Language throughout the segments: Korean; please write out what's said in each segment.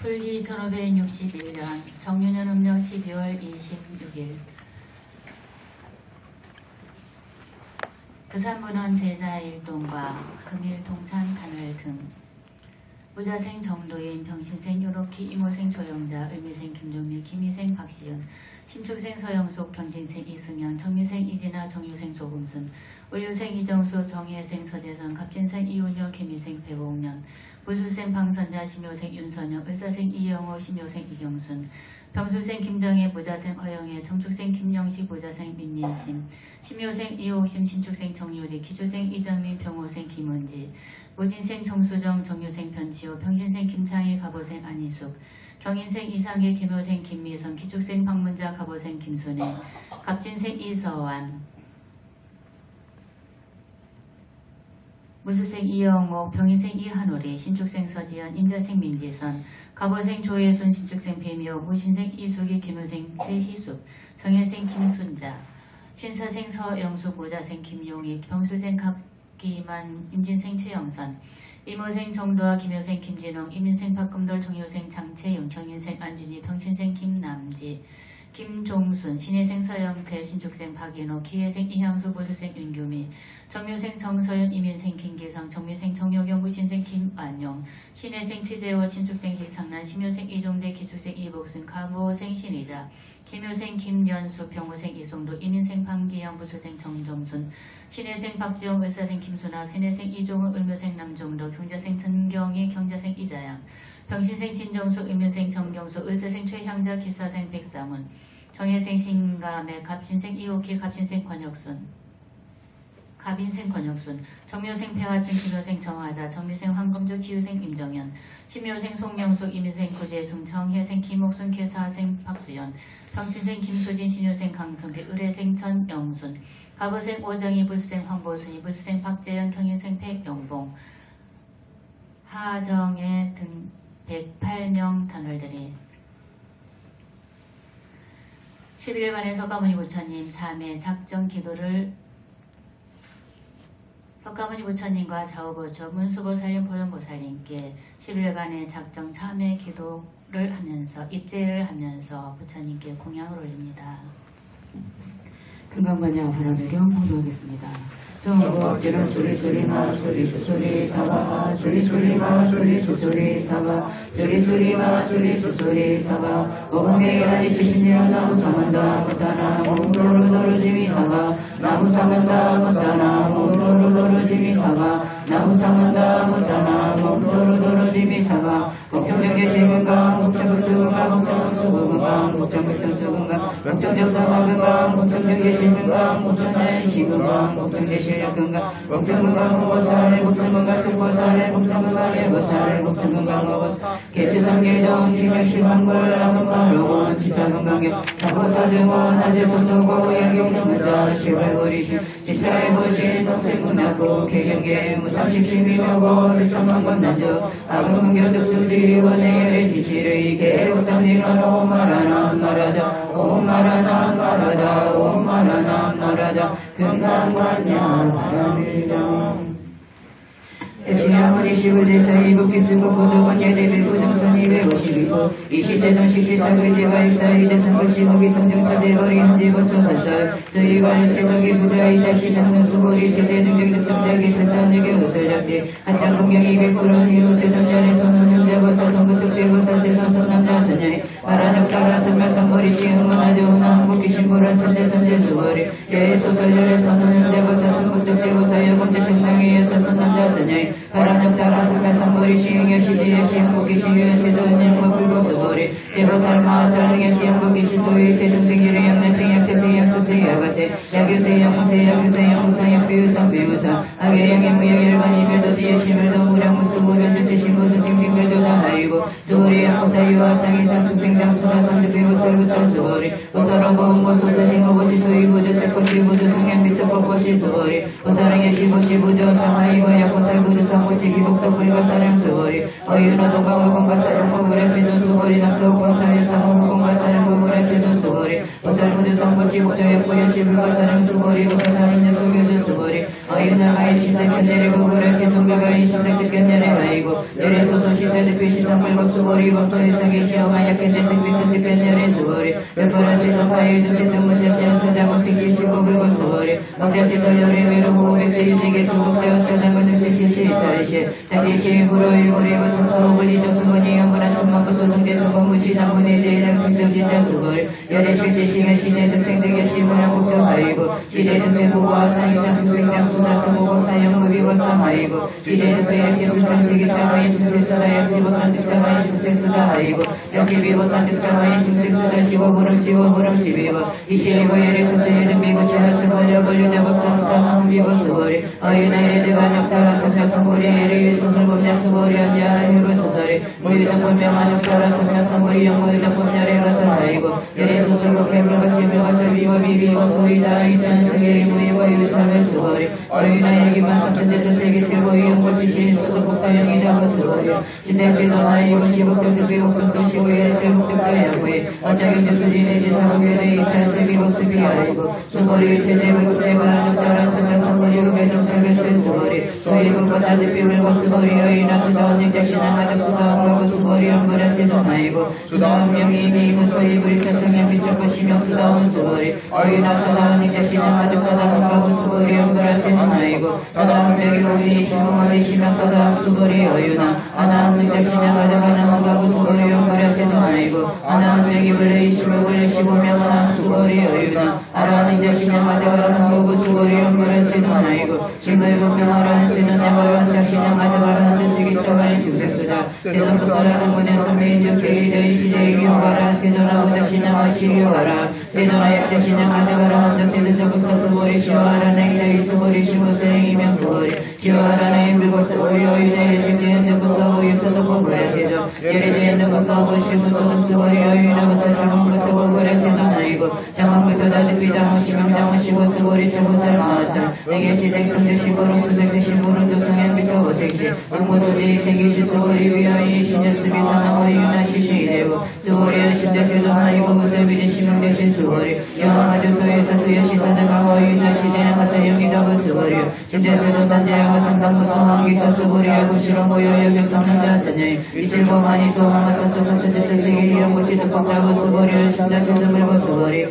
불기 1561년 정유년 음력 12월 26일 부산문원 제자일동과 금일 동창 단월 등 무자생 정도인 병신생 요로키 이모생 조영자 을미생 김종미 김희생 박시윤 신축생 서영숙 경진생 이승현 정유생 이진아 정유생 조금순 을유생 이정수 정혜생 서재선 갑진생 이훈여 김희생 배봉년 부수생 방선자 심효생 윤선영 을사생 이영호 심효생 이경순 병수생 김정혜 부자생 허영애 정축생 김영식 부자생 민예심 심효생 이옥심 신축생 정유리 기주생 이정민 병호생 김은지 무진생 정수정 정유생 변치호 병신생 김창희 가보생 안희숙 경인생 이상일 김효생 김미선 기축생 박문자 가보생 김순애 갑진생 이서완 무수생 이영옥 병인생 이한오리 신축생 서지연 인자생 민지선 가보생 조예순 신축생 배미호 무신생 이숙이 김효생 최희숙 정혜생 김순자 신사생 서영숙 모자생 김용익 병수생 각기만 임진생 최영선 이모생 정도아 김효생 김진홍 이민생 박금돌 정효생 장채용 경인생 안준희 병신생 김남지 김종순 신혜생 서영태 신축생 박인호 기혜생 이향수 보수생 윤규미 정유생 정서윤 이민생 김기성 정미생 정효경 무신생 김완용 신혜생 최재호 신축생 이상란 심효생 이종대 기축생 이복순 가보생 신의자 김효생 김연수 병호생 이송도 이민생 방기영 부수생 정정순 신혜생 박주영 을사생 김순학 신혜생 이종은 을묘생 남종도 경자생 전경희 경자생 이자양 병신생 진정수 의민생 정경수 을사생 최향자 기사생 백상훈 정혜생 신감의 갑신생 이옥희 갑신생 권혁순 갑인생 권혁순 정묘생 배화증 김효생 정화자 정미생 황금주 기우생 임정현 심효생 송영숙 이민생 구재중 정혜생 김옥순 계사생 박수연 병신생 김수진 신효생 강성배 의뢰생 전영순 가보생 오정희 불수생 황보순이 불수생 박재현 경인생 백영봉 하정혜 등 108명 단월들이 11일간의 석가모니 부처님 3회 작정 기도를 석가모니 부처님과 좌우보처 문수보살님 보현보살님께 11일간의 작정 참회 기도를 하면서 입제를 하면서 부처님께 공양을 올립니다. 금강반야 바라배경 봉조하겠습니다. 정법지는 수리수리마 수리수수리 사바 수리수리마 수리수수리 사바 수리수리마 수리수수리 사바 오공의 아니 주신이여 나무사만다 못하나 몸도루도루지미 사바 나무사만다 못하나 몸도루도루지미 사바 나무사만다 못하나 몸도루도루지미 사바 목청정계 실근강 목청불두근강 목청수부근강 목청불두수근강 목청정사마근강 목청정계 실근강 목청나연 시근강 목청계 실력근강 목청근강 오보살에 목청근강 승보살에 목청근강에 보살에 목청근강 오보살 개수상계정 김열시방불 아금가로원 지차근강경 사보사등원 아재천도고 양경문자 시발보리심 지차의 보신 동생문학고 개경계 무상심심이하고 일천만건난적 아금문교득수지 원행의 지치의 개오장리가 오마라나 마라자 오마라나 마라자 오마라나 마라자 금강관야 바람이다. 대신아무리 시부제차이 국기승국 고조건 예대비 부정선 252고 이시세전 식시사그제와 입사이대 선거시국이 성정차대거리 현지보초하살 저희발 세덕이 부자이 다시 장명수고리 제대능력 득점자기 절단력의 우설잡지 한장 공경 200%는 이루세전자리 선언 현재보사 선거축제보사 세선 선남자 전야이 바라적 따라 선발선거리 시흥문화조 한국기신부란 선제선제 수거리 예소설열의 선언 현재보사 선거축제보사 여검제 정당의 선남자 전야이 바라적 따라 선발선거리 시흥의 시지의 시흥국기 시유의 세도은일과 불법수거리 제보살마 자능의 시흥국기 시도의 제중생기를 양내생 약태생 약수생 야가세 야교세 양무세 야교세 양무상 약비유상 비무상 악의 양의 무역일관 이별도 뒤에 심을도 무량무수 무변주체 신부도 중심별도 다나이고 수월의 양무 사유와 상이상 중생장 수라상 득비고 설부천 수월이 오사랑 보은고 소사링고 보지 소이부조 세포시부조 승행 밑에 뻗고시 수월이 오사랑의 시부시부조 상하이고 약고 살부조 상고치 기복도 불과 사랑 수월이 어유나 도방을 공과 사랑 공부를 세준 수월이 남도 공사유 상호 공과 사랑 공부를 세준 수월이 오살부조 상고치 목도 약고 여시불과 사랑 수월이 오사랑의 소교주 수월이 어유나 가인 시세 견제를 공부를 세준 가가인 시세 견제를 가이고 열의 소소 시세 득비 시상 물고 수월이 법소의 상의 시험한 약한 대승비 선택 견제를 수월이 몇번한 세상 파일 등 세상 문제 시험 찾아고 생기시고 불고 수월이 왕자시 설열의 외로고 백세 유지계 수복세워 찾아고 등세시시 이탈시 자기시 불어 일부리고 서로 불리적 수건이 영원한 천만고 소등대 소공무시 장군의 대장 등등진장 수월 열의 실제 시간 시대 등생등의 시문화 국정하이고 시대 등생 보고와 상이상 등생장 수나서 보고 사형급이고 상하이고 시대 등생의 시부상 세계장하인 중생수다의 시보상 등장하인 중생수다하이고 역시비보상 등장하인 중생수다 시보부름 시보부름 시비보 이시리고 열의 수세의 등비고 지하스 벌려 벌리자고 상상한 비보 수월이 어유나의 대관 역다라 성자 성고리 에르의 소설 법냐 수월이 언야 흑을 소설이 무유정 본명한 역사라 성자 성고리 영무유정 본열의 것을 하이고 열의 소설로 개물과 지물과 설비고 비비고 소이다라 이사는 승계리 무이고 유참의 수월이 어유나의 기만 삼천대전 세계 최고 이용고 지신 수도 복사령이라고 수월이 진대지도 나이고 시복도 주비복도 수시고의 최복도 양구이 어쩌경주 수진의 지사국의 이탈세비고 수비하이고 수월이 제대로 국제만 역사라 성자 성고리 흑의 정착의 수월이 소일국보다 대비물고 수월이 어이나 수다원직적 신앙가적 수다원가고 수월이 연불한 세존하이고 수다원명이 이미고 소일부리 사성의 비적고 심형 수다원 수월이 어이나 수다원직적 신앙가적 수다원가고 수월이 연불한 세존하이고 수다원명이 고인이 시공하기 심형 수다원 수월이 어유나 아나운직적 신앙가적 하나원가고 수월이 연불한 세존하이고 아나운명이 불레이 시국을 시고명 하나 수월이 어유나 아라운직적 신앙가적 하나원가고 수월이 연불한 세존하이고 신부의 법명하라는 세존야벌한 자신을 가져가라는 뜻이기 떠가는 중생수자 세존부서라는 분의 선배인즉 제일제일 시제의 기호가라 세존하고 자신을 마치기호가라 세존하여 자신을 가져가라는 듯 세존부서 수월이 시호하라 내기자기 수월이 시부수행이명 수월이 시호하라 내인 불고 수월이 어유내 예식지엔 즉부서 우유서도 공부해 세존 예리지엔 즉부서 부시부소금 수월이 어유나부터 장원부터 공부해 세존하이고 장원부터 다득비장원 시명장원 시고 수월이 세부살 마하참 내게 지생 성제시보름 수생제시보름 두성엔 비켜보생시 응모수지 생기시 수월이 위하이 신여수비 사나워 유나시시 되고 수월이 신대세존하이고 무설비지 시명대신 수월이 영화주소에서 수여시 사자강어 유나시대는 가사영이라고 수월이 신대세존 단제하고 상상무성왕기서 수월이하고 실험보여 여격성남자 선녀이 이칠보만이 소망과 선수선수주세계리 연고시 득박자고 수월이 신대세존 물고 수월이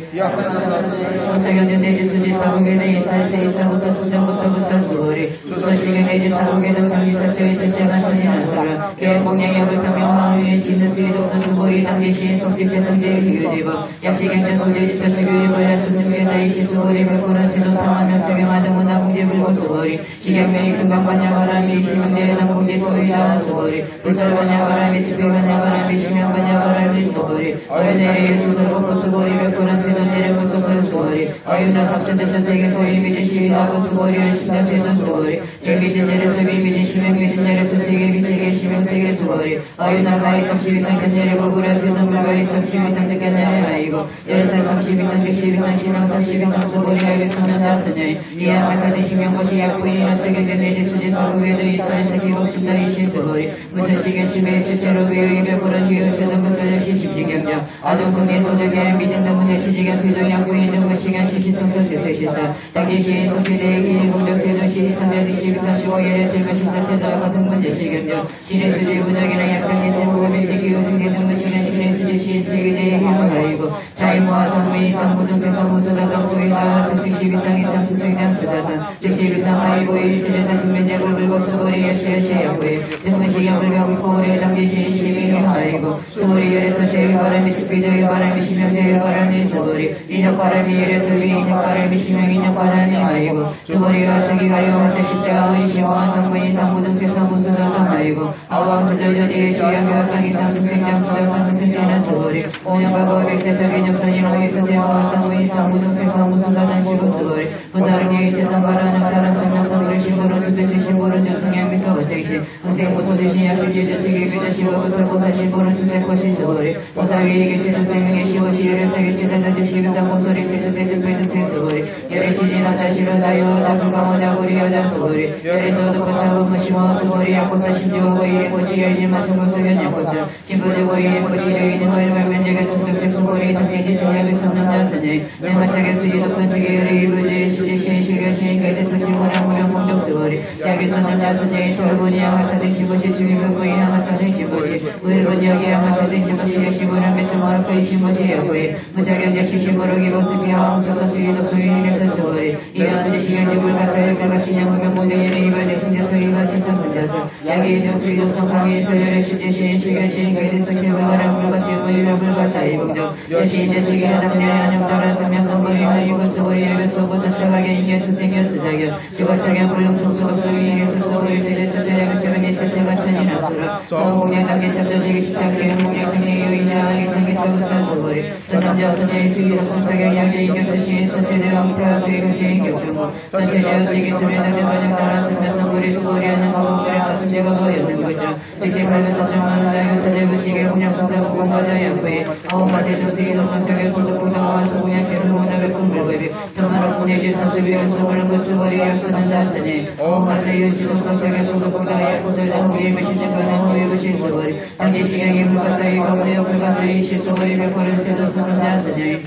사경전 대주수지 사국에 대해 이탈세 이차부터 수정부터 부천 수월이 수서시경 내지 사국에 등 경리철저히 절제한 선인한 수련 계획공양의 불평명화의 진수수의 독도 수월이 당기시인 속집제 성제의 기교지법 약시경전 소재지처 세교의 약수중계자의 시수월이 백분한 지도상하면 적용하는 문화공제 불고 수월이 시경명이 금강반야바람이 시명대의 남공제 소위다한 수월이 불철반야바람이 특별반야바람이 시명반야바람이 수월이 어연대의 수설복고 수월이 백분한 지도제를 부소설 수월이 어윤나 삽전대처 세계소위 미지시위하고 수월이 심장세전 수월이 제비진제를 소비미지 시명미진제를 수세계 비세계 시명세계 수월이 어윤나 가이 32상 견제를 고구려 세전 불가이 32상 득견제를 하이고 열상 32상 득시비상 시명 32상 수월이 알게 성년자 스녀이 이양아사대 시명고시 약부인이나 세계제 내지 수지 서구에도 이탈 세기복 순다이시 수월이 무천시계 시매의 실제로 위의 백분한 기후 세전 무설여시 십시경정 아동성의 소적의 미진등 문제 시지경 세종 약부인 등 무시경 시시통선 세세시사 당기시인 소피대의 기일공정 세종 시리상자 득시비상 시공예를 실거시사 세종 같은 문제 시경정 신의 수지 부적이나 약정의 세부금의 시기후 등계 등 무시경 신의 수지 시인 세계대의 기호하이고 자인모아 성무인 상무등생 성무수다 정수인가와 승식시비상 이상 승생장 수자선 즉시비상 하이고 일주제사 신면제불 불고 수월이 여시여시 양부에 승무시경 불경 포울의 당기시인 시비하이고 수월이 열에서 제일바람이 특비들 바람이 시명제일 바람이 수월이 인역바람이 열에서 위 인역바람이 시명 인역바람이 하이고 수월이가 세기가 영원적 십자가 의시와 성무인 상무등생 성무수다 상하이고 아왕 저저지의 지향과 상이상 중생장 수장 상승되는 수월이 오년과 거백 세상의 적선이 모에서 대화와 사무인 사무동생 사무수사단 시부수월이 부다르게 이체상 바라는 다른 성명 성을 시부로 수대시 시부로 전승양 미터 어택시 응생 보소대시 약실지 저식의 비자 시부부설 보사 시부로 수대코시 수월이 보사위에게 제수생의 시워시 열애세계 제사자지 시부상 모소리 제수대 특배득세 수월이 열애시진 하자 시로다요 나불강원자 우리 여자 수월이 열애서도 보사부 무시모 수월이 약고사 신주고 이에 고시 열지마 성공수견 약고사 신부주고 이에 고시 열이는 허일과 면제가 특득색 수월이 특대시 신약의 성남자 선녀 명하차게 수지 독선측의 열의 이루지 시지 시인 실결 시인 가이드 수지모랑 무령 공적 수월이 자기 성남자 선녀의 철분이 양하사등 시보시 주기극구이 양하사등 시보시 우일고지역의 양하사등 시보시 시보랑 배수마르크의 시보시 야구이 무자경제 시시보로 기보스피 항소서 수기독 수인일에서 수월이 이런 지시경제 불가사의 불가신양 무명 모델의 이발의 신자서 이발 치선 선자서 야기 이정 수기독성 강의 서열의 시지 시인 실결 시인 가이드 수시보랑 불가시 무일의 불가사의 봉정 여시인제 측의 하담내 안녕따라 성명 선보이나 이것수월이 여기서부터 차가게 인계 수생겨 수자겨 지고차게 불용 총수급 수위에 수소월이 세대수자야 그처근이 세세가 천이나 수라 성공량 단계 첩저지기 시작해 행복량 생리 요인야 이상기 처부천 수월이 서남자 선녀의 수기독 성차경 양재 인격수시인 서체대왕 태화수익은 시인격주모 전체제어 수익이 수면당대 반영 따라 성명 선보리 수월이 하는 방법들의 가슴제가 보였는 거죠 직시 발견 사정하는 나이가 사제부시계 공양 성사 공과자 양부에 아홉마세 수기독 성차경 소득보다와 소공양 개수모자 백분 물고비 정말 분해질 선수비를 소물은 그 수월이 역사는 단선에 아홉마세 유시독 성차경 소득보다 약고절장 위에 메시는 거는 호위부신 수월이 당시 시경이 불가사의 가운데요 불가사의 시수월이 백호를 세도 서는 단선에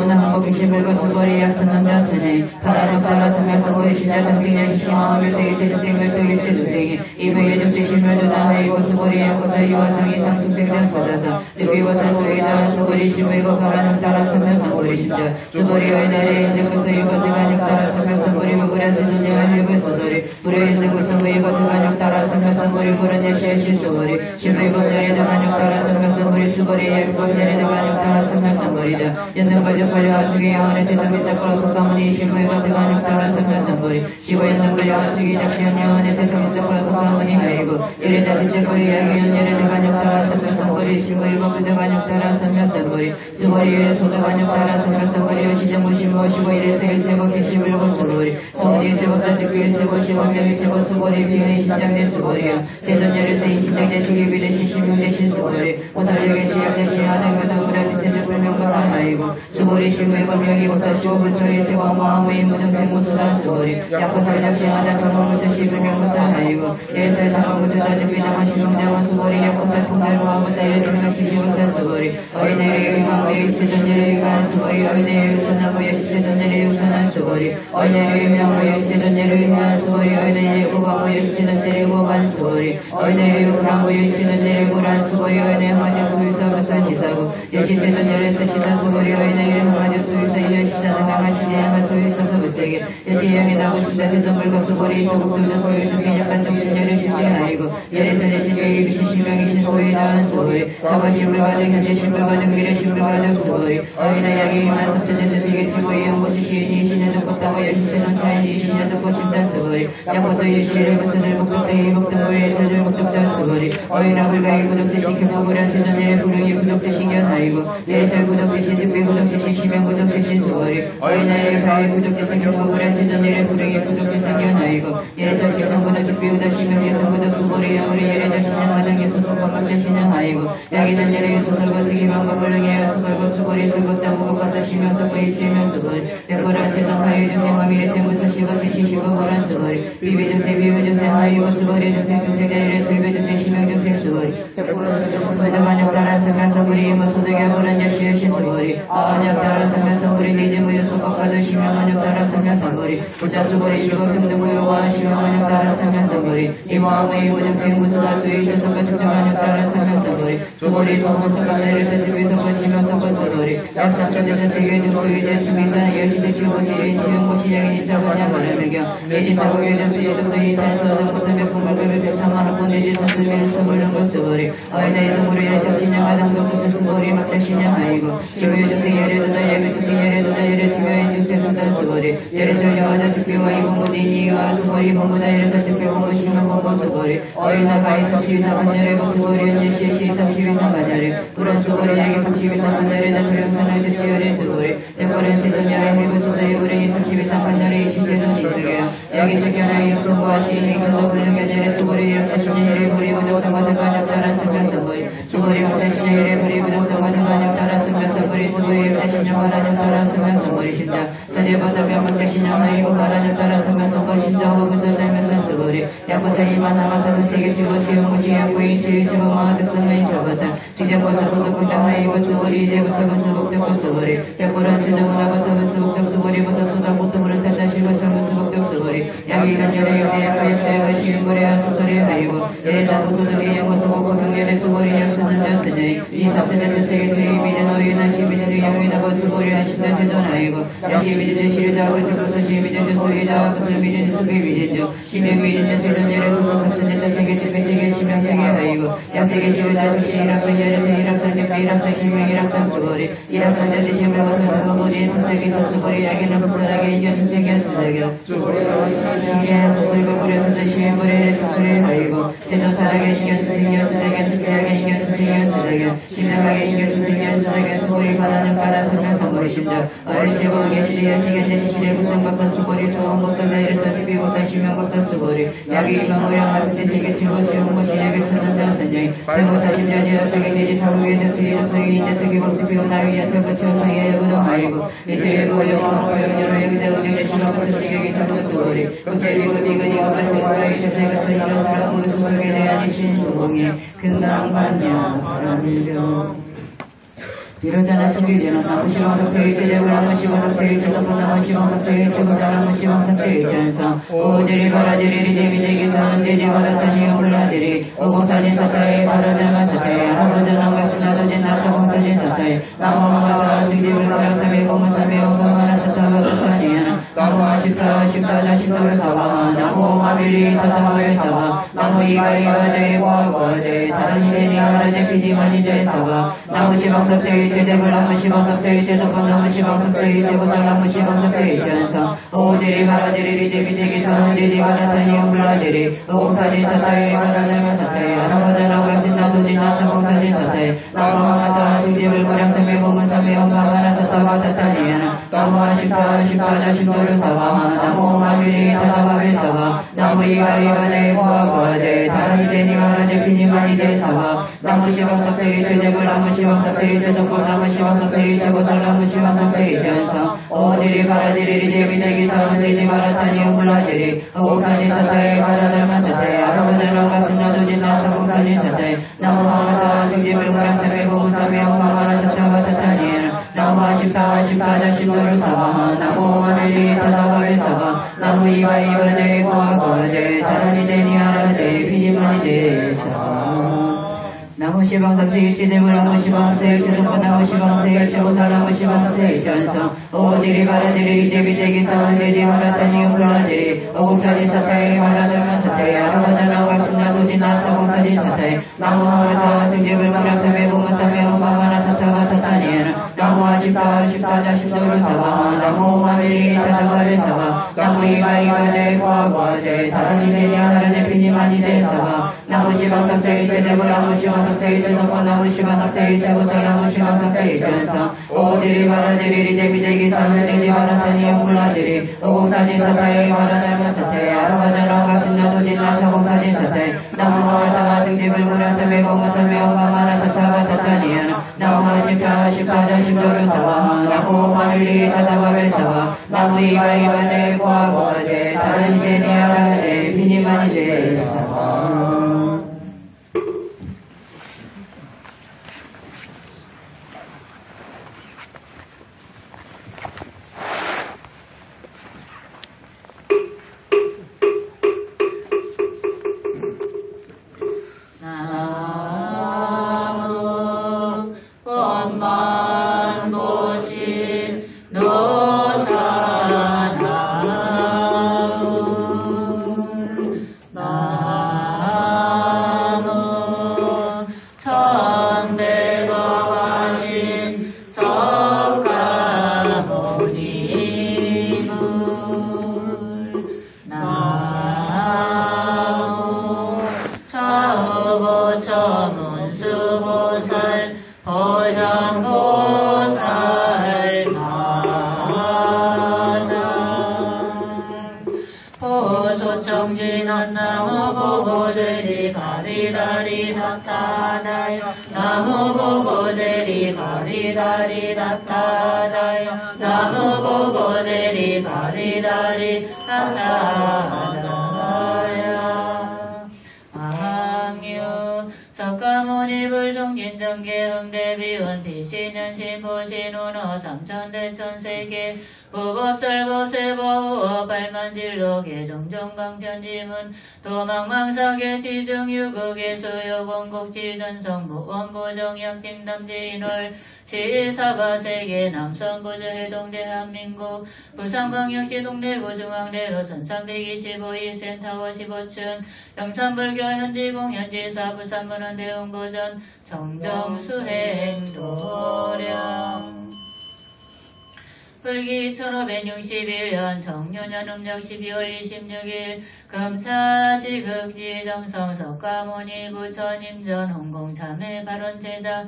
운항 고비시불과 수월이 약사는 단선에 파라적 따라 성가수월이 시자 등기냐 시마음을 되게 제주생을 되게 제주생이 이외에 중지시멸도단의 이곳 수월이 약고사의 와성이 상중생장 서자서 즉위고 산수에 따라 수월이 시부이고 파라적 따라 성명선보리 심자 수월이 얼날에 인증부터 이것들간역 따라 성명선보리 부부란지 전쟁을 일구 소설이 불의 인증부터 이것을 간역 따라 성명선보리 부른 예시의 실수월이 시부이고 전에 간역 따라 성명선보리 수월이 예부전에 간역 따라 성명선보리자 연등발적발려 하수기 양원의 대성기자 플러스사문이 시부이고 간역 따라 성명선보리 시부 연등발려 하수기 작시연 양원의 대성기자 플러스사문이 하이고 이래자 실제거리 양이연 예레드 간역 따라 성명선보리 시부이고 간역 따라 성명선보리 수월이 소득간역 따라 성명선보리 시정부 시부 시부 이래서 일제고 기시불고 수월이 소문이 제법자 직구 일제고 시범명이 제법 수월이 비행의 신장된 수월이야 세전열에서 이 신장된 시기비대 시시명대신 수월이 오살력의 시약대신 하늘과도 불안지체적 불명과 사나이고 수월이 시부의 법명이 오사 시부부처의 제광마음의 무정생 무수단 수월이 약고살작시 하자 전원부터 시불명과 사나이고 예살 상황부터 즉비장한 시동장원 수월이 약고살 통달과부터 일생각 시시부산 수월이 어린애의 위광의 세전열의 위간 수월이 어린애의 유선나무의 시세전열의 유선한 수월이 어린애의 명무의 시세전열의 위한 수월이 어린애의 우방무의 시세전열의 우반 수월이 어린애의 우방무의 시세전열의 우란 수월이 어린애의 화주 수유서부터 시사고 여시세전열에서 시사 수월이 어린애의 화주 수유서 이여시사는 강하시지 않은 수유서서 부채게 여시형의 나무시사 세전물과 수월이 조국도전 소유 중개력한 정신열의 심지하이고 열애선의 신경이 비시시명이 신소에 나은 수월이 과거 신불가정 현재 신불가정 미래 신불가정 수월이 어린애 양이 임한 섭전에서 비게 치고의 영보시 시인이 신여적 법당과 여시세전 차인이 신여적 법심단 수월이 약부터 예시를 무슨을 목적대의 목적부의 세절 목적단 수월이 어린아 불가의 구독대시 경고불안 세전의 불용이 구독대시 견하이고 내철 구독대시 특배 구독대시 시명 구독대시 수월이 어린아의 가의 구독대시 경고불안 세전의 불용이 구독대시 견하이고 예절 기성구독 특배 구독 시명 예성구독 수월이 아무리 예래적 신앙가정 예수소 법학자 신앙하이고 야기는 예래 예수설과 특이방법 불능의 수설과 수월이 술법당 무겁가사 시명석과 이치명 수월 백보란 세정 하유 중생 화미래 세무서 시버세 시시고 보란 수월 비비중생 비비중생 하이고 수월이 중생 중생자일의 술배중생 시명중생 수월이 부정한역 다른 성간성불이 이무소득의 보란 여시의 신수월이 아한역 다른 성간성불이 니즈무유 수법가도 시명한역 다른 성간성불이 부자수월이 시법등등무유와 시명한역 다른 성간성불이 이모함의 이무중생 무수다수의 신속과 특정한역 다른 성간성불이 수월이 소문성간자를 배수비성과 시명성과 수월이 약상천대전 세계중수위대 수비산 여시대 시고시인 시명고시장인 이차원양 바람의경 내지사고의 전수예도 수인 단서도 부터 백분물급의 백창만원분 내지 선수비는 선물능고 수고리 어이다에서 무리를 적신장 가정도 수고리 막자신장 아이고 지구의 주택 예래도다 예배 주택 예래도다 예래 투교인 육세수단 수고리 예래설 여자 특비와 이봉무디니가 수고리 봉무다 예래서 특비봉무 신명 봉무 수고리 어이나가이 32사 간절에 수고리 현재시 32사 간절에 불안 수고리 야기 32사 간절에 다소령산을 주시오리 수고리 대포렌 세선야의 해부 수사의 불행이 32사 간절에 이시세는 이수게요 야기 세견의 역성과 시인이 근도 불능견절에 수고리 역자신의 불이 부족성과 등간역 따라 승변서불이 수고리 역자신의 불이 부족성과 등간역 따라 승변서불이 수고리 역자신의 바라적 따라 승변서불이 심장 사제보다 병역자신의 하이고 바라적 따라 승변서불 심장 호부터 살면서 수고리 약고사이만 남아서 세계 지고 지용무지 약고인 지위지고 마하득성의 저버상 직장고사 소득국장 하이고 수고리 이제부터 수복적 수고리 약고란 지정을 나가서 수복적 수고리부터 수다 보통으로 탈자시고 수복적 수고리 약이간절의 연애 약가역대가 시인고래야 소설이 하이고 예자 보소득의 연구소고 고등결의 수고리 약수는 자스니 이 사태는 주택의 수입이는 어린한 시민들의 영위다고 수고리 하신다 제전 하이고 야시민들 시리다고 주부터 시민들 수이다 부수민들 수비민들 시명민들 세전열의 수고급수는 세계 집회세계 시명세계 하이고 약세계 시리다 주시이락선 열에서 이락선 집회 이락선 시명 이락선 수고리 이락선 자리 시물것은 수고리 선택에서 수고리 야기는 복선하게 이겨 세계 수작여 시리아 소설과 부려서 시민불의 수술이 하이고 세조사락에 이겨 수작여 수작여 수작에 이겨 수작여 수작여 심명하게 이겨 수작여 수작여 수고리 바라는 가라 성명 선물이 심장 어리시고 계시리야 시견제 시리의 구성박사 수고리 소원복사 자이르서 시비복사 시명복사 수고리 야기 이방무량 하스대 세계 친구 지용고 시력의 선언장 선녀이 발보사 심자지라 세계내지 사국의 대수의 접속이 인제 세계복수 비오나위야 세부치원 사이에 부동하이고 이체의고 영화고영제로 여기다 우리의 신호부터 시객이 전부 수고리 국제리고 니그니고 가시고라이 세세가 서이런 사람 수석에 대한 신수봉이 근당반야 바람일경 이런자나 천비제는 나무시방석태의 제대로 나무시방석태의 제도포 나무시방석태의 최고자 나무시방석태의 전성 오제리 바라제리 데비데기 사는데지 바라타니 오블라제리 오공사진 사타의 바라자마 사타의 하루자나가 수자도진 나사공사진 사타의 나무마가 승집을 바람사비 공무사비 오공하나 사타가 사타니야 나무아 십타 십타자 십도를 사바 나무마비리 사타마의 사바 나무 이가이가제 과과제 다른 이제니 하라제 피디마니제 사바 나무시방석태의 제대불 나무시방석태의 제도권 나무시방석태의 제고살 나무시방석태의 전성 오제리 바라제리 제비데기 사는데지 바라타니 오블라제리 오공사진 사타의 바라자마 사타의 하루자나가 수자도진 나사공사진 사타의 나무마가 승집을 바람사비 공무사비 오공하나 사타가 사타니야 나무아 십타 십타자 십도를 사바 나무마비리 사타마비 사바 나무 이가이가제 과과제 다른 이제니 하라제 피디마니제 사바 나무시방석태의 제대불 나무시방석태의 제도권 나무시방석태의 제고살 나무시방석태의 전성 오제리 바라제리 제비데기 사는데지 바라타니 오블라제리 오공사진 사타의 바라자마 사타의 하루자나가 수자도진 나사공사진 사타의 나무마가 승집을 바람사비 공무사비 오공하나 사타가 사타니야 나무아 십타 십타자 십도를 사바 나무마비리 사타마비 사바 나무 이가이가제 과과제 다른 이제니 하라제 피디마니제 사바 나무시방석태의 제대불 나무시방석태의 제도권 나무시방석태의 최고사 나무시방석태의 전성 오제리 바라제리 제비데기 사는데지 바라타니 오블라제리 오공사진 사타의 바라자마 사타의 하루자나가 수자도진 나사공사진 사타의 나무마가 승집을 바람사비 공무사비 오공하나 사타가 사타니야 나무아 십타 십타자 십도를 사바 나무마비리 사타마비 사바 나무 이가이가제 과과제 다른 이제니 하라제 피디마니제 사바 나무시방석태의 제대불 나무시방석태의 제도권 나무시방석태의 최고살 나무시방석태의 전성 오제리 바라제리 제비데기 사는데지 바라타니 오블라제리 오공사진 사타의 바라자마 사타의 하루자나가 수자도진 나사공사진 사타의 나무마가 승집을 바람사비 공무사비 오공하나 사타가 사타니야 나무아 십타 십타자 십도를 사바 나무마비리 사타마비 사바 나무 이가이가제 과과제 다른 이제니 하라제 피디마니제 사바 노사나무 보고제리 가리다리 나타다요 나무 보고제리 가리다리 나타다요 나무 보고제리 가리다리 나타다요 항유 석가모니 불성진정계 흥대비원 비신nhân 신보신운어 삼천대천세계 무법설법세보우어 발만딜로 개정정강편지문 도망망사계 지중유국의 수요공국지전성 무원부정약진남지인월 시사바세계 남선부주해동대한민국 부산광역시 동대구 중앙대로 1325이 센타워 15층 영산불교 현지공 현지사 부산문헌 대웅보전 성정수행도량 불기 1561년 정유년 음력 12월 26일 금차지 극지 정성 석가모니 부처님전 홍공참회 발언제자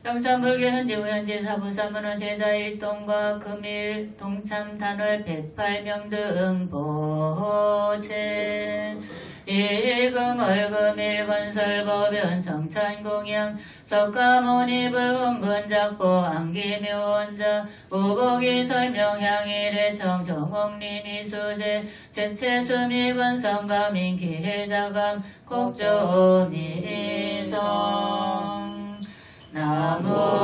영산불교 현지우현지사 부산문헌 제자 일동과 금일 동참단월 108명 등 보채 이금월금일 건설법연 정찬공양 석가모니 불흥근작보 안기묘원자 우복이 설명향일의 정정홍림이 수제 제체수미건성감인 기회자감 곡조미성 나무일심봉청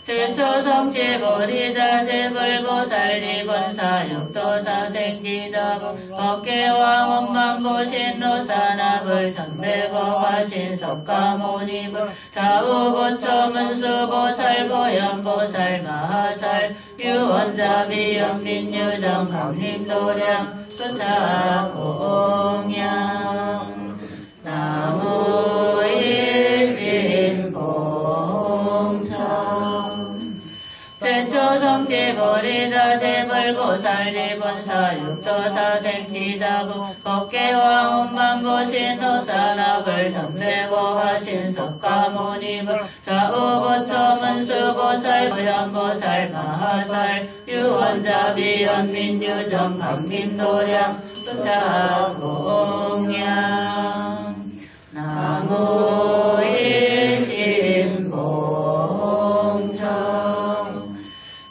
제초성지보리자 제불보살리본사 육도사생지자부 법계와 원만보신노사나불 전배거화신 석가모니불 좌우보초문수보살 보현보살 마하살 유원자비연민유정 강림도량 수차공양 나무일심봉청 제초성지보리자 제불보살리본사 육도사생지자부 법계와 원만보신노사나불 전배거화신 석가모니불 좌우보초문수보살 보현보살 마하살 유원자비연민유정 강림도량 수차공양 나무일심봉청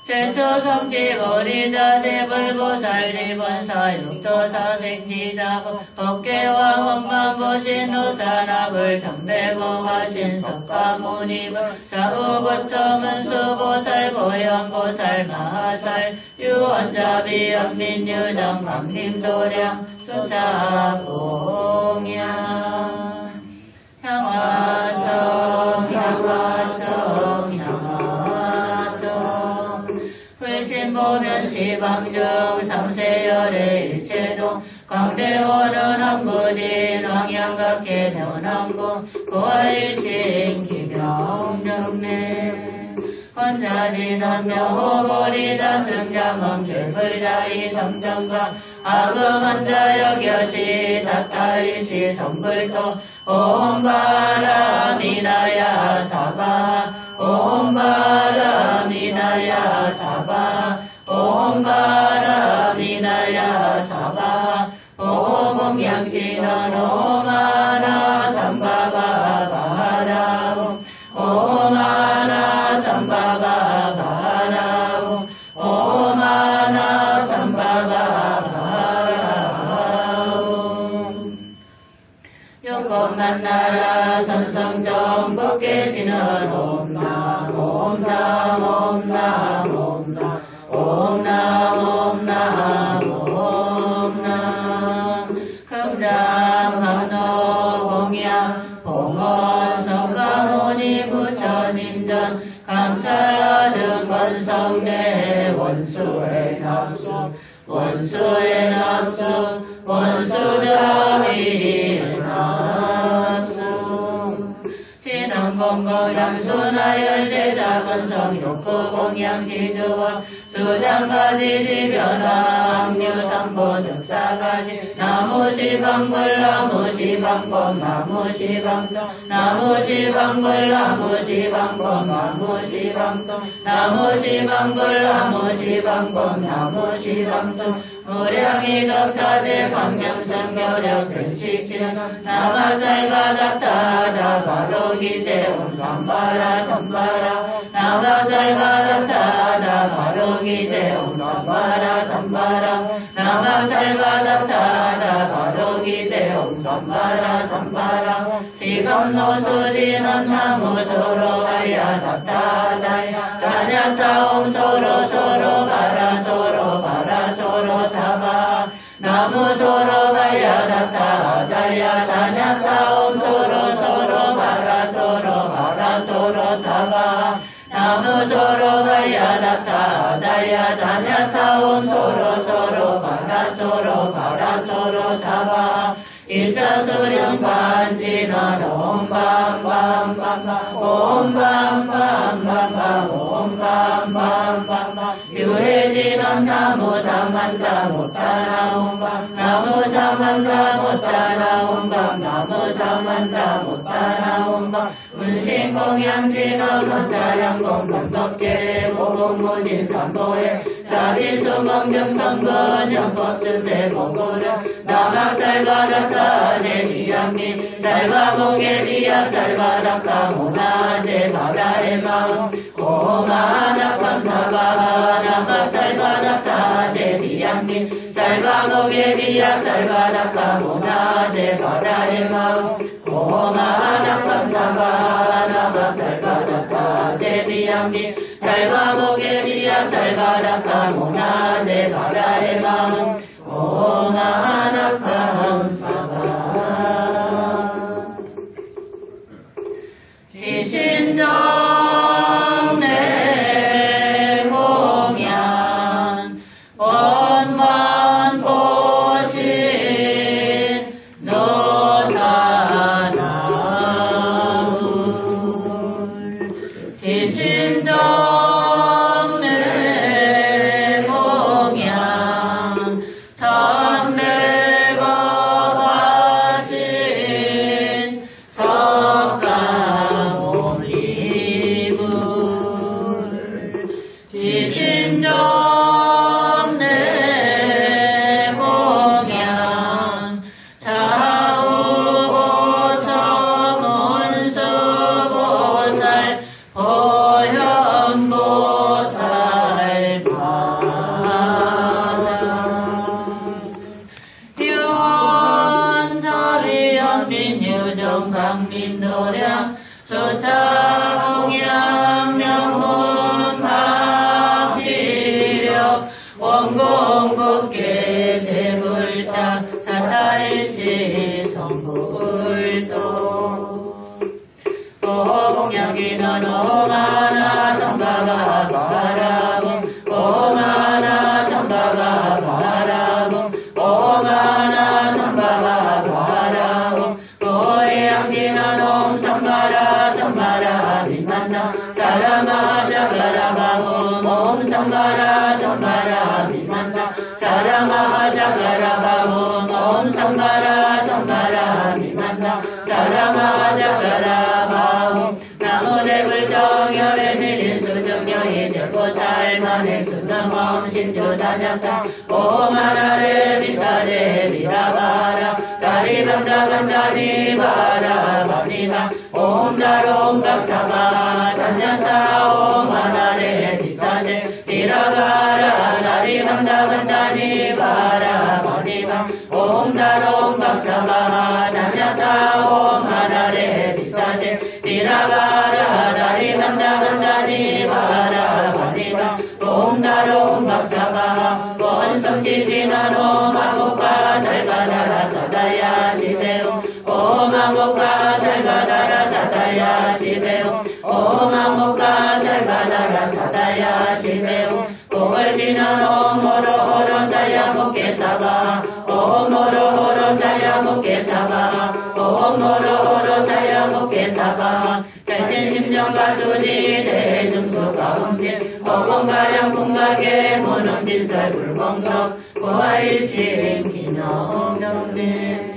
제초성지보리자 제불보살리본사 육도사생지자부 법계와 원만보신노사나불 전배거화신 석가모니불 좌우보초문수보살 보현보살 마하살 유원자비연민유정 강림도량 수차공양 향화청 향화청 향화청 불신보면 시방중 삼세열의 일체동 광대원은 항부진 왕양각계 면왕궁 고일신 기명정내 혼자진한명호보리자 승장엄 죄불자이 성정강 아금한자 여겨시 사타이시 성불토 옴바라미나야 사바 옴바라미나야 사바 옴바라미나야 사바 오공양신은 오마나 삼바바바라옴 오마나 삼바바바라옴 오마나 삼바바바라옴 용법만나라 선성정 법계지는 옴남 옴남 옴남 옴남 옴남 옴남 옴남 금장감노 공양 봉헌 석가모니 부처님전 감찰하는 건성내 원수의 납수 원수의 납수 원수자의 납수 진흥공공양수나열 제자건성 욕구공양시주원 수장까지 지변왕 유상보 득사까지 나무시방불 나무시방법 나무시방성 나무시방불 나무시방법 나무시방성 나무시방불 나무시방법 나무시방성 무량이 덕차제 광명성교력 등식진 나마살바닥다 나바로기제 옴삼바라 삼바라 나마살바닥다 나바로기제 옴삼바라 삼바라 나마살바닥다 나바로기제 옴삼바라 삼바라 지감노수지는 나무소로 가야 닥다다야 다냐타 옴소로 소로 가라 소로 가라 소로 잡아 나무소로 가야 닥다다야 다냐타 옴소로 소로 가라 소로 가라 소로 잡아 나무소로 가야 닥다다야 다냐타 옴소로 소로 가라 소로 가라 소로 잡아 일자수령 반지나 옴밤밤밤밤 옴밤밤밤밤 옴밤밤밤밤 유해지는 나무 삼만다 못하나 옴밤 나무 삼만다 못하나 옴밤 나무 삼만다 못하나 옴밤 운신공양지는 못하양공 반덕계 모공무진 삼보에 자비수공경성근 연법뜻세 보고려 나막살바닥다 제비양미 살바목에 비약 살바닥다 모나제 바라의 마음 오마나감사바 나막살바닥다 제비양미 살바목에 비약 살바닥다 모나제 바라의 마음 오마나감사바 나막살바닥다 제비양미 살바목에 비약 살바닥다 모나제 바라의 마음 오마나감사바 지신정 내 공양 원만 보신 노사나울 지신정 내 공양 참내가 하신 석가모니불 지심정 내 공양 좌우보처 문수보살 보현보살 유원자비연민유정 강민도량 수차공양 명훈 강비력 원공국계 재물자 사타일시 성불도 오공양기는 오마나 삼바바 바라금 오마나 삼바바 바라금 오마나 삼바바 바라금 고양기는 옴 삼바라 삼바라 민만나 사라마 자가라바음 옴 삼바라 삼바라 민만나 사라마 자가라바음 옴 삼바라 삼바라 민만나 사라마 자가라바음 나무대불정열의 미린 수정여의 제고살만의 수능엄 신주단약타 오마나레 비사제 비라바라 다리방다반다니 바라바니바 옴다롬 박사바 단약타 오마나레 비사제 비라바라 다리방다반다니 바라바니바 옴다롬 박사바 단약타 오마나레 비사제 비라바라 다리방다반다니 바라바니바 옴다롬 박사바 원성지지나노 마목과 살바다라 사다야 시베오 오마목과 살바다라 사다야 시베오 오마목과 살바다라 사다야 시베오 오월지나노 모로호로 자야목게 사바 오모로호로 자야목게 사바 오모로호로 자야목게 사바 잘진심정 가수지 대중수가 음진 허공가량 궁각에 무능진살 불공덕 고아일심 기념정네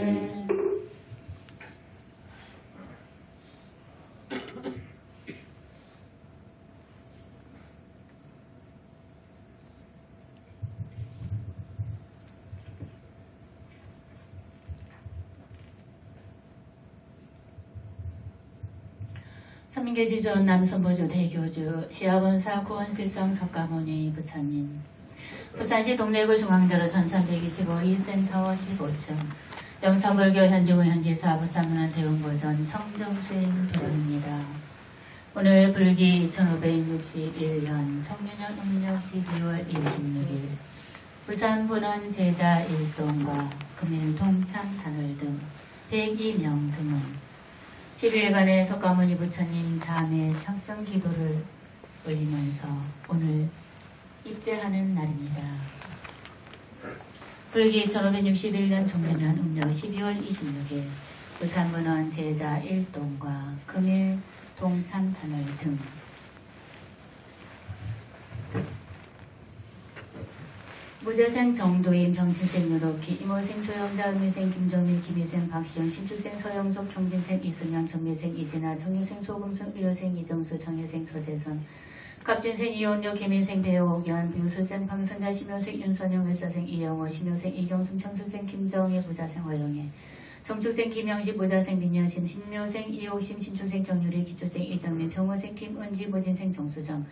서민계지존 남선보주 대교주 시아본사 구원실성 석가모니 부처님 부산시 동래구 중앙대로 1325 2센터 15층 영천불교 현중의 현지사 부산문화 대웅보전 청정수행 도령입니다. 오늘 불기 2561년 청년년 음력 12월 26일 부산분원 제자 일동과 금일 동참 단월 등 102명 등은 10일간의 석가모니 부처님 잠의 작정 기도를 올리면서 오늘 입제하는 날입니다. 불기 1561년 종료년 음력 12월 26일 부산문원 제자 일동과 금일 동참 단월 등 무저생 정도인 병신생 유독기 이모생 조영자 음미생 김정민 김희생 박시훈 신축생 서영석 경진생 이승영 전미생 이진아 정유생 소금승 의료생 이정수 정혜생 서재선 갑진생 이온료 개민생 배호옥연 뷰수생 방선자 심효생 윤선영 의사생 이영호 심효생 이경순 청수생 김정혜 부자생 허영애 정축생 김영식 부자생 민여신 신묘생 이옥심 신축생 정유리 기초생 이정민 병호생 김은지 보진생 정수정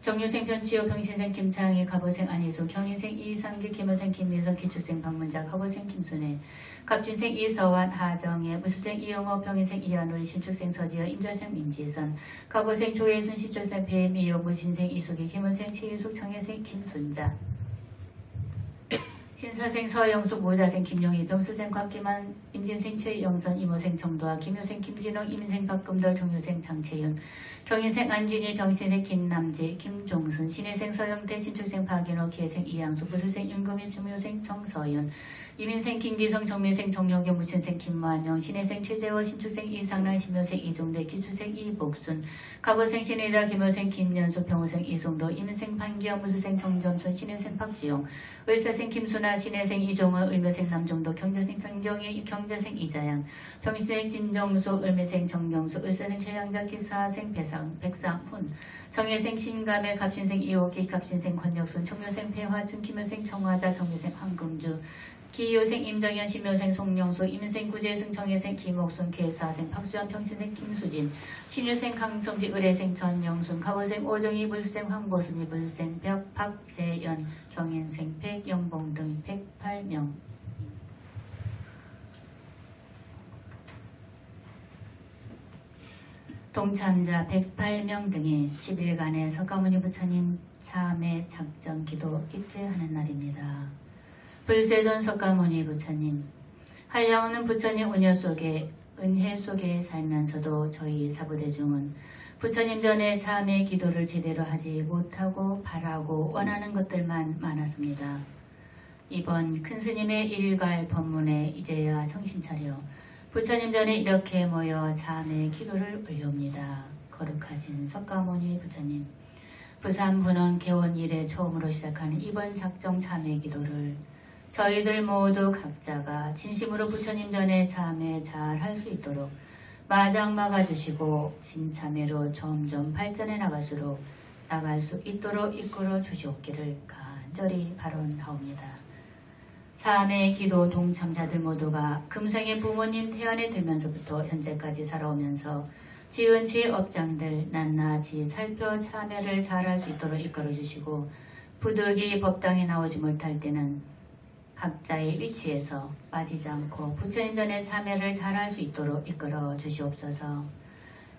정유생 변치호 병신생 김창희 갑오생 안희수 경인생 이상기 김호생 김미선 기축생 박문자 갑오생 김순애 갑진생 이서환 하정혜 무수생 이영호 병인생 이한우리 신축생 서지어 임자생 민지선 갑오생 조혜순 신축생 배미호 무신생 이수기 김호생 최희숙 정혜생 김순자 신사생 서영숙 모자생 김용희 병수생 곽기만 임진생 최영선 이모생 정도아 김효생 김진홍 임인생 박금돌 정유생 장채윤 경인생 안진희 병신생 김남재 김종순 신혜생 서영태 신축생 박인호 기혜생 이양수 부수생 윤금임 정효생 정서윤 이민생 김기성 정민생 정용경 무신생 김만영 신혜생 최재호 신축생 이상란 심효생 이종대 기추생 이복순 갑오생 신혜자 김효생 김연수 병호생 이송도 임인생 판기영 무수생 정점순 신혜생 박주영 을사생 김순아 신혜생 이종원 을묘생 남종도 경자생 정경희 경자생 이자양 병신생 진정수 을매생 정경수 을사생 최양자 기사생 백상훈 정혜생 신감의 갑신생 이호기 갑신생 권혁순 청묘생 배화춘 김효생 청화자 정유생 황금주 기효생 임정현 심효생 송영수 임인생 구재승 정혜생 김옥순 계사생 박수현 평신생 김수진 신유생 강성지 의뢰생 전영순 갑오생 오정희 불수생 황보순 이불생 벽 박재연 경인생 백영봉 등 108명 동참자 108명 등이 10일간의 석가모니 부처님 참회 작정 기도 입제하는 날입니다. 불세존 석가모니 부처님 한량없는 부처님 은혜 속에 살면서도 저희 사부대중은 부처님 전에 참회 기도를 제대로 하지 못하고 바라고 원하는 것들만 많았습니다. 이번 큰 스님의 일갈 법문에 이제야 정신 차려 부처님 전에 이렇게 모여 참회 기도를 올려옵니다. 거룩하신 석가모니 부처님 부산분원 개원 이래 처음으로 시작하는 이번 작정 참회 기도를 저희들 모두 각자가 진심으로 부처님 전에 참회 잘 할 수 있도록 마장 막아주시고 신참회로 점점 발전해 나갈 수 있도록 이끌어 주시옵기를 간절히 바라옵니다. 참회 기도 동참자들 모두가 금생의 부모님 태안에 들면서부터 현재까지 살아오면서 지은 죄 업장들 낱낱이 살펴 참회를 잘할 수 있도록 이끌어 주시고 부득이 법당에 나오지 못할 때는 각자의 위치에서 빠지지 않고 부처님 전에 참회를 잘할 수 있도록 이끌어 주시옵소서.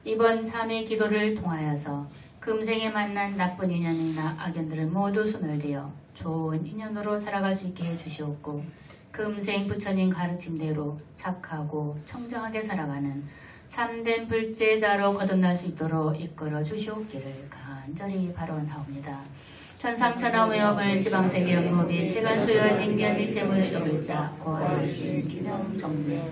이번 참회 기도를 통하여서 금생에 만난 나쁜 인연이나 악연들을 모두 소멸되어 좋은 인연으로 살아갈 수 있게 해주시옵고 금생 부처님 가르침대로 착하고 청정하게 살아가는 참된 불제자로 거듭날 수 있도록 이끌어 주시옵기를 간절히 바라옵니다. 천상천하무여불 시방세계 영무비 시간수열 인견 일체무의 여불자 고아일신 기명정례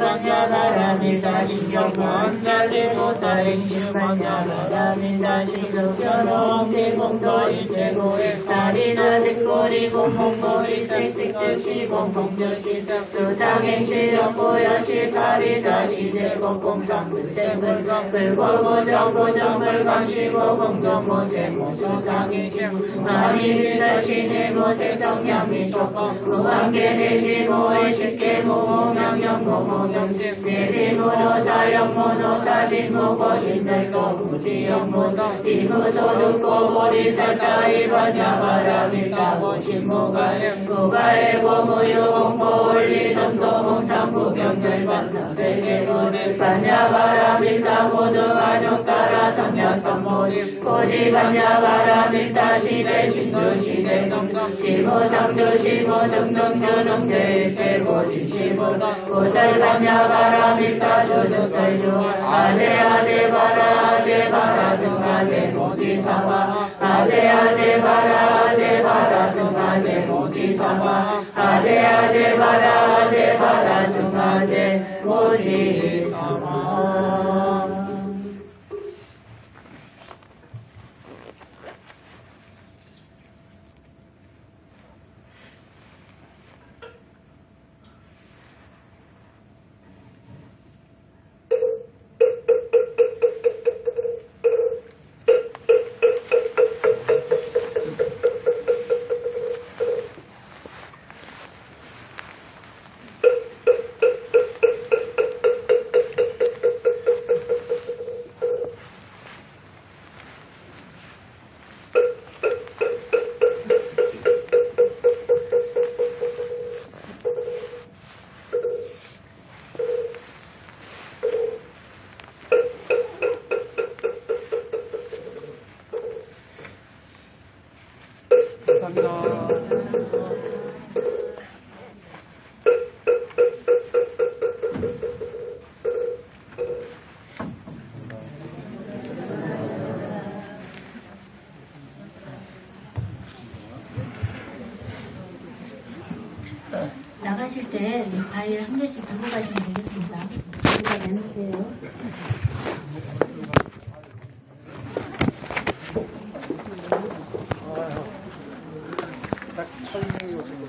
반야바람이다 신경원자리모사행신반야바람이다 신속견홍대 공도이체고에 다리나 색거리 공공거리 색색듯이 공공듯이 조상행시 역고여시 사리다 시대공공상불생물 불고보정고정물 강시고 공동모세모 소상행시 마리비설신의모 색성량미 촉법 무한계내지모의 쉽게모모명령 모모명집 내리모노사영모노사진모고진멸거무지영모노 이무소득고보리살가이반야바라밀가보신모가에 무가에고무유공보올리점도몽상구경결반사세계로리 반야바라밀가고등안용따라 성냥선모리 고지반야바라밀다 시대 신두시대 동동 시모상두 시모등등교능제일 최고진시모 고살반야바라밀다 주득설주 아제아제바라 승아제 모티사마 아제아제바라 승아제 모티사마 아제아제바라 승아제 모티사마. 나가실 때 이 과일 한 개씩 들고 가시면 되겠습니다. 여기다 내놓을게요. 딱 1,000명이 오신